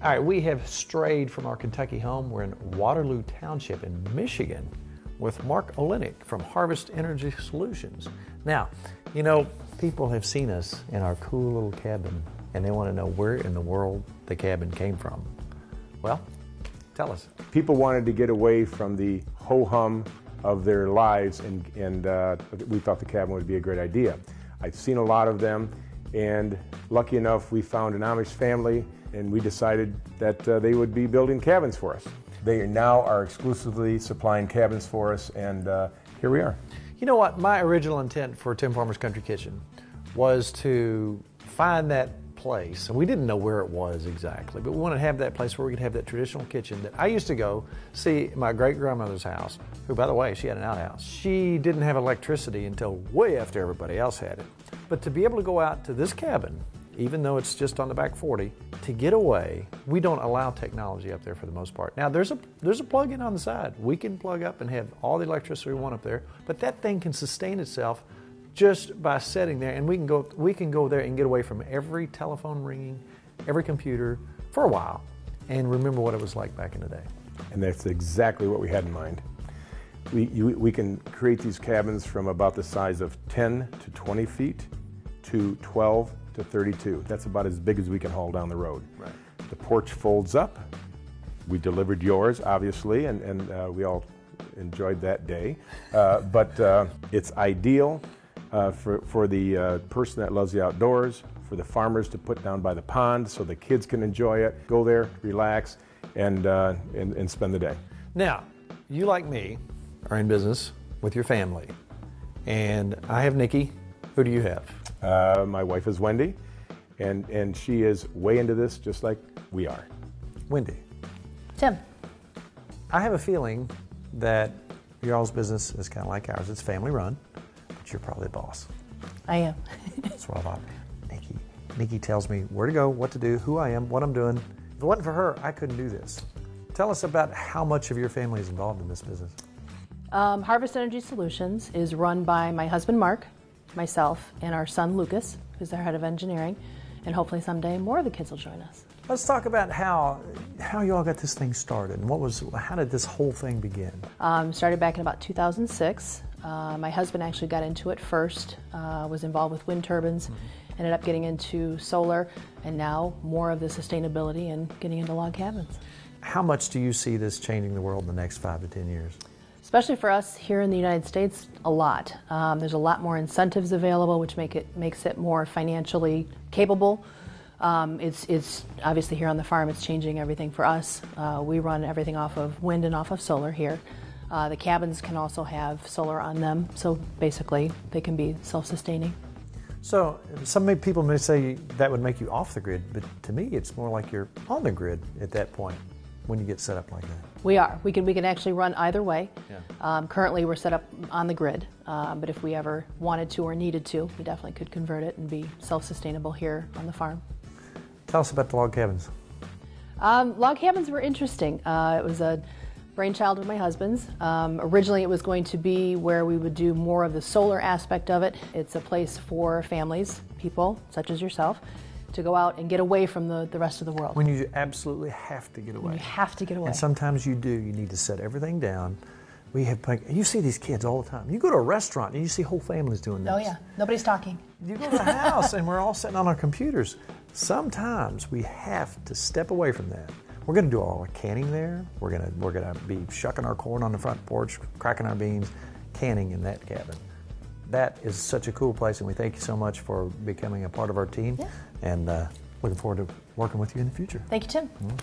All right, we have strayed from our Kentucky home. We're in Waterloo Township in Michigan with Mark Olenek from Harvest Energy Solutions. Now, you know, people have seen us in our cool little cabin and they want to know where in the world the cabin came from. Well, tell us. People wanted to get away from the ho-hum of their lives, and we thought the cabin would be a great idea. I've seen a lot of them, and lucky enough, we found an Amish family, and we decided that they would be building cabins for us. They now are exclusively supplying cabins for us, and here we are. You know what? My original intent for Tim Farmer's Country Kitchen was to find that place, and we didn't know where it was exactly, but we wanted to have that place where we could have that traditional kitchen that I used to go see at my great-grandmother's house, who, by the way, she had an outhouse. She didn't have electricity until way after everybody else had it. But to be able to go out to this cabin, even though it's just on the back 40, to get away, we don't allow technology up there for the most part. Now, there's a plug-in on the side. We can plug up and have all the electricity we want up there, but that thing can sustain itself just by sitting there, and we can go there and get away from every telephone ringing, every computer for a while, and remember what it was like back in the day. And that's exactly what we had in mind. We can create these cabins from about the size of 10 to 20 feet to 12 to 32. That's about as big as we can haul down the road. Right. The porch folds up. We delivered yours, obviously, and we all enjoyed that day. But it's ideal for the person that loves the outdoors, for the farmers to put down by the pond so the kids can enjoy it, go there, relax, and spend the day. Now, you like me are in business with your family, and I have Nikki. Who do you have? My wife is Wendy, and she is way into this just like we are. Wendy. Tim. I have a feeling that your all's business is kind of like ours. It's family run. You're probably the boss. I am. That's what I thought. Nikki tells me where to go, what to do, who I am, what I'm doing. If it wasn't for her, I couldn't do this. Tell us about how much of your family is involved in this business. Harvest Energy Solutions is run by my husband Mark, myself, and our son Lucas, who's our head of engineering, and hopefully someday more of the kids will join us. Let's talk about how you all got this thing started, and how did this whole thing begin? Started back in about 2006. My husband actually got into it first, was involved with wind turbines, ended up getting into solar, and now more of the sustainability and getting into log cabins. How much do you see this changing the world in the next 5 to 10 years? Especially for us here in the United States, a lot. There's a lot more incentives available, which makes it more financially capable. It's obviously here on the farm, it's changing everything for us. We run everything off of wind and off of solar here. The cabins can also have solar on them, so basically they can be self-sustaining. So some people may say that would make you off the grid, but to me it's more like you're on the grid at that point when you get set up like that. We are. We can actually run either way. Yeah. Currently we're set up on the grid, but if we ever wanted to or needed to, we definitely could convert it and be self-sustainable here on the farm. Tell us about the log cabins. Log cabins were interesting. It was a brainchild of my husband's. Originally it was going to be where we would do more of the solar aspect of it. It's a place for families, people such as yourself, to go out and get away from the rest of the world. When you absolutely have to get away. When you have to get away. And sometimes you do. You need to set everything down. You see these kids all the time. You go to a restaurant and you see whole families doing this. Oh yeah, nobody's talking. You go to a house and we're all sitting on our computers. Sometimes we have to step away from that. We're going to do all our canning there. We're going to be shucking our corn on the front porch, cracking our beans, canning in that cabin. That is such a cool place, and we thank you so much for becoming a part of our team. Yeah. And looking forward to working with you in the future. Thank you, Tim. Mm-hmm.